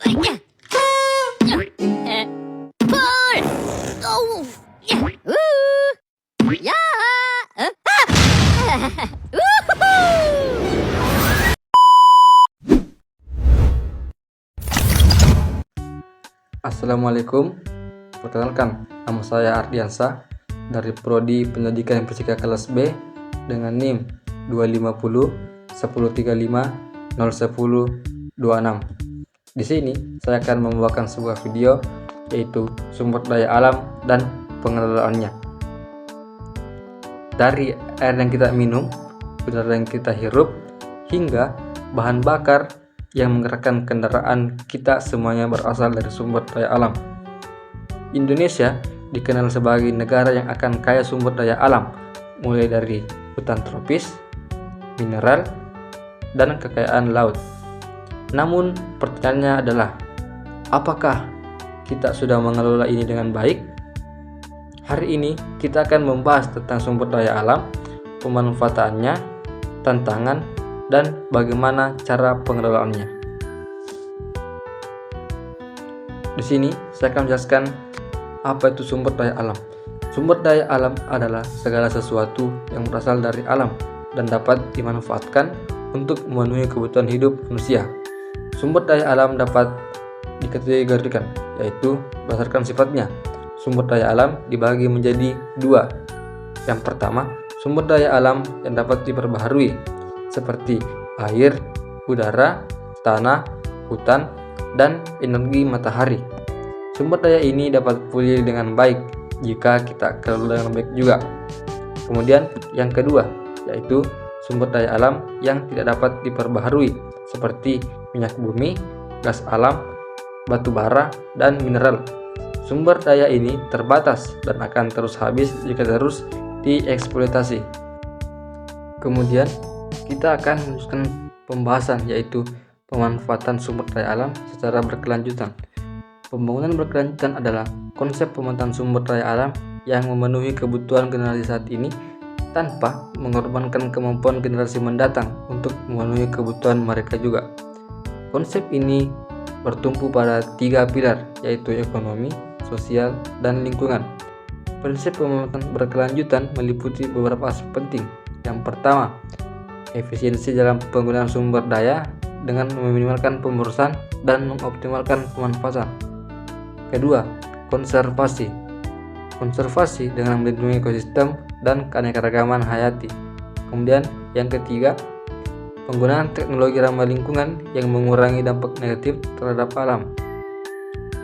Pul! Oh! Ya! Assalamualaikum, perkenalkan nama saya Ardiansa dari Prodi Pendidikan Fisika kelas B dengan NIM 250 135 010 26. Di sini saya akan membawakan sebuah video yaitu sumber daya alam dan pengelolaannya. Dari air yang kita minum, udara yang kita hirup, hingga bahan bakar yang menggerakkan kendaraan kita semuanya berasal dari sumber daya alam. Indonesia dikenal sebagai negara yang akan kaya sumber daya alam, mulai dari hutan tropis, mineral, dan kekayaan laut. Namun pertanyaannya adalah, apakah kita sudah mengelola ini dengan baik? Hari ini kita akan membahas tentang sumber daya alam, pemanfaatannya, tantangan, dan bagaimana cara pengelolaannya. Di sini saya akan menjelaskan apa itu sumber daya alam. Sumber daya alam adalah segala sesuatu yang berasal dari alam dan dapat dimanfaatkan untuk memenuhi kebutuhan hidup manusia. Sumber daya alam dapat dikategorikan, yaitu berdasarkan sifatnya. Sumber daya alam dibagi menjadi dua. Yang pertama, sumber daya alam yang dapat diperbaharui, seperti air, udara, tanah, hutan, dan energi matahari. Sumber daya ini dapat pulih dengan baik jika kita kelola dengan baik juga. Kemudian yang kedua, yaitu sumber daya alam yang tidak dapat diperbaharui, seperti minyak bumi, gas alam, batu bara, dan mineral. Sumber daya ini terbatas dan akan terus habis jika terus dieksploitasi. Kemudian kita akan melanjutkan pembahasan, yaitu pemanfaatan sumber daya alam secara berkelanjutan. Pembangunan berkelanjutan adalah konsep pemanfaatan sumber daya alam yang memenuhi kebutuhan generasi saat ini tanpa mengorbankan kemampuan generasi mendatang untuk memenuhi kebutuhan mereka juga. Konsep ini bertumpu pada tiga pilar, yaitu ekonomi, sosial, dan lingkungan. Prinsip pemanfaatan berkelanjutan meliputi beberapa aspek penting. Yang pertama, efisiensi dalam penggunaan sumber daya dengan meminimalkan pemborosan dan mengoptimalkan pemanfaatan. Kedua, konservasi. Konservasi dengan melindungi ekosistem dan keanekaragaman hayati. Kemudian yang ketiga, penggunaan teknologi ramah lingkungan yang mengurangi dampak negatif terhadap alam.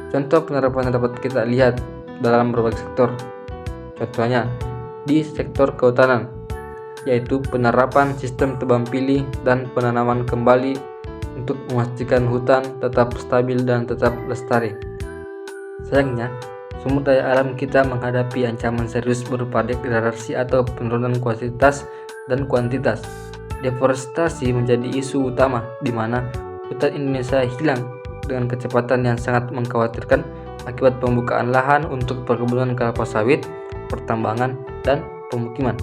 Contoh penerapan yang dapat kita lihat dalam berbagai sektor. Contohnya di sektor kehutanan, yaitu penerapan sistem tebang pilih dan penanaman kembali untuk memastikan hutan tetap stabil dan tetap lestari. Sayangnya, sumber daya alam kita menghadapi ancaman serius berupa degradasi atau penurunan kualitas dan kuantitas. Deforestasi menjadi isu utama di mana hutan Indonesia hilang dengan kecepatan yang sangat mengkhawatirkan akibat pembukaan lahan untuk perkebunan kelapa sawit, pertambangan, dan pemukiman.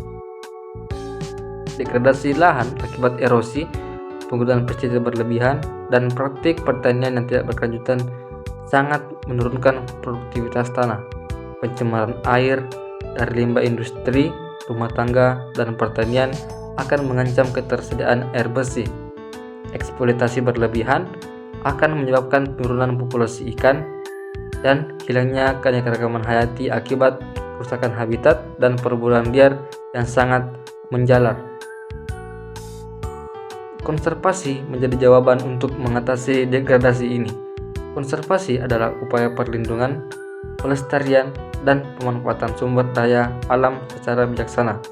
Degradasi lahan akibat erosi, penggunaan pestisida berlebihan, dan praktik pertanian yang tidak berkelanjutan sangat menurunkan produktivitas tanah. Pencemaran air dari limbah industri, rumah tangga, dan pertanian akan mengancam ketersediaan air bersih. Eksploitasi berlebihan akan menyebabkan penurunan populasi ikan dan hilangnya keanekaragaman hayati akibat kerusakan habitat dan perburuan liar yang sangat menjalar. Konservasi menjadi jawaban untuk mengatasi degradasi ini. Konservasi adalah upaya perlindungan, pelestarian, dan pemanfaatan sumber daya alam secara bijaksana.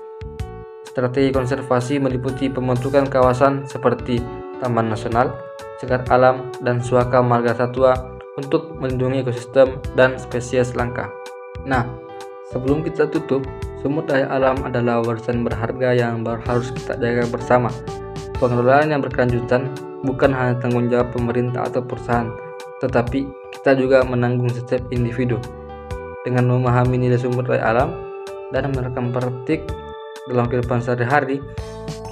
Strategi konservasi meliputi pembentukan kawasan seperti taman nasional, cagar alam, dan suaka marga satwa untuk melindungi ekosistem dan spesies langka. Nah, sebelum kita tutup, sumber daya alam adalah warisan berharga yang harus kita jaga bersama. Pengelolaan yang berkelanjutan bukan hanya tanggung jawab pemerintah atau perusahaan, tetapi kita juga menanggung setiap individu. Dengan memahami nilai sumber daya alam dan menerapkan praktik dalam kehidupan sehari-hari,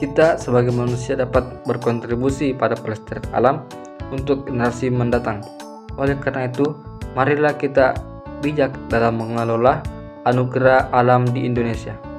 kita sebagai manusia dapat berkontribusi pada pelestarian alam untuk generasi mendatang. Oleh karena itu, marilah kita bijak dalam mengelola anugerah alam di Indonesia.